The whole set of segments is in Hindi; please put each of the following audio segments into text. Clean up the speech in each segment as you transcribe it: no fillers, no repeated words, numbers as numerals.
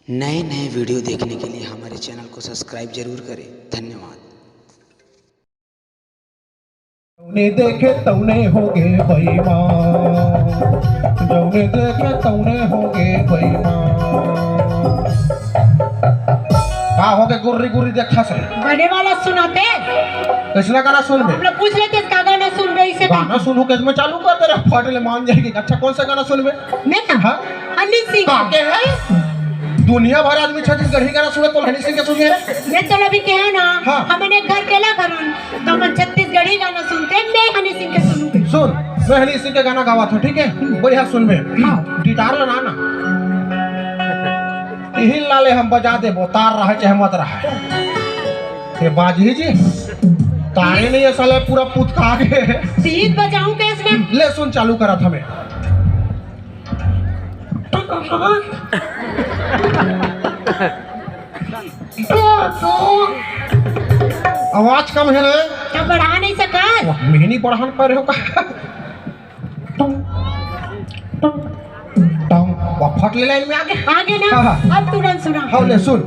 नए नए वीडियो देखने के लिए हमारे चैनल को सब्सक्राइब जरूर करें। धन्यवाद। जौने देखे तौने होगे बेईमान, जौने देखे तौने होगे बेईमान। का होगे गुर्री गुर्री देखा से गाने वाला सुनाते कैसा गाना सुनबे? हम लोग पूछ लेते इसका गाना सुनबे इसे गाना सुनू के मैं चालू कर दे रहा फटले मान जाएगी। अच्छा कौन सा गाना सुनबे? मैं ना हाँ हनी सिंह काके है दुनिया भर आदमी छत्तीसगढ़ी गाना सुने तो हनी सिंह के सुनिए। मैं तो अभी कहे ना हाँ। हमने घर केला करन तो हम छत्तीसगढ़ी गाना सुनते मैं हनी सिंह के सुनूंगी। सुन मैं हनी सिंह के गाना गावा था ठीक है बढ़िया सुनबे। गिटार लगाना यही लाले हम बजा देबो तार रहे चाहे मत रहे ये बाजी जी तारे नहीं है साले पूरा पुत का आगे सीध बजाऊं कैसे? ले सुन चालू करा था मैं आवाज कम है रे तो बढ़ा नहीं सका। मेहनी बढ़ान पर हो का फट ले लाइन में आगे आगे ना हाँ, हाँ। अब तुरंत सुना। हाँ ले सुन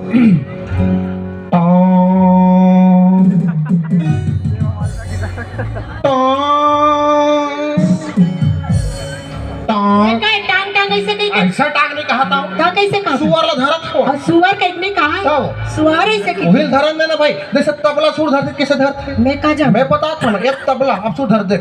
टांग टांग ऐसे कहीं ऐसा टांग नहीं कहा था का कैसे कहा? सुअर ला धरत हो और सुअर का नहीं कहा तब सुअर ऐसे कहीं वही धरन देना भाई जैसे तबला सुर धरते कैसे धरते मैं कहा जा मैं बता था ना एक तबला अब सुर धर दे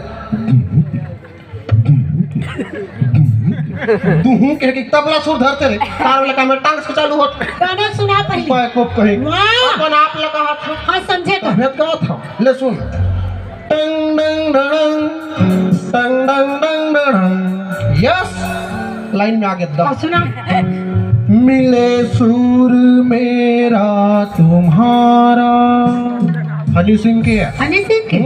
तू हूं कह के तबला सुर धरते रे तार वाला काम टांग से चालू होत गाना सुना पहले। मैं को कहीं वाह अपन आप लगा हाथ हाँ समझे तो भेद का था ले सुन टंग डंग डंग डंग डंग डंग यस लाइन में आगे दो हाँ, सुना मिले सुर मेरा तुम्हारा हनी सिंह के है हनी सिंह के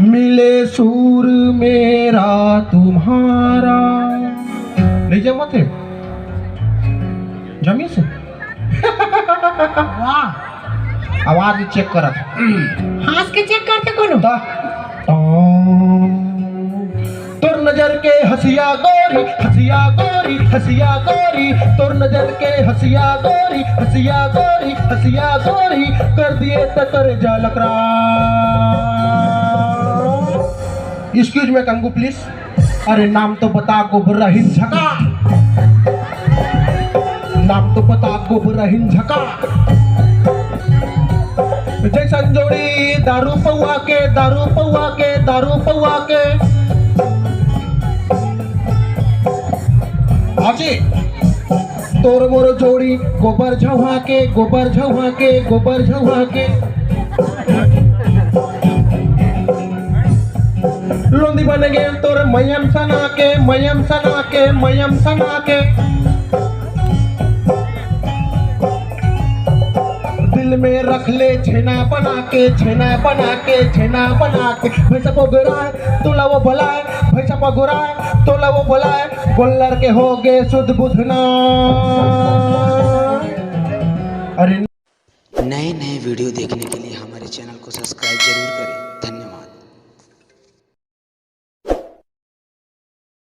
मिले सुर मेरा तुम्हारा नहीं जमत है जमी से वाह आवाज चेक करा था हंस के चेक करते कोनो तोर नजर के हसिया गोरी हसिया गोरी हसिया गोरी तोर नजर के हसिया गोरी हसिया गोरी हसिया गोरी कर दिए तकर जालकरा। एक्सक्यूज मी कंगू प्लीज अरे नाम तो बता गोबराहिन झका नाम तो बता गोबराहिन झका जैसा जोड़ी दारू पौआ के दारू पौआ के दारू पौआ के आजी तोर मोर जोड़ी गोबर झवा के गोबर झवा के गोबर झवा के लोंदी बन गए तोर मयम सना के मयम सना के मयम सना के दिल में रख ले छेना बना के छेना बना के छेना बना के भैंसा पगुराए तोला वो भलाए भैंसा पगुराए तोला वो भलाए गोल्लर के हो गए शुद्ध बुधना। अरे नए नए वीडियो देखने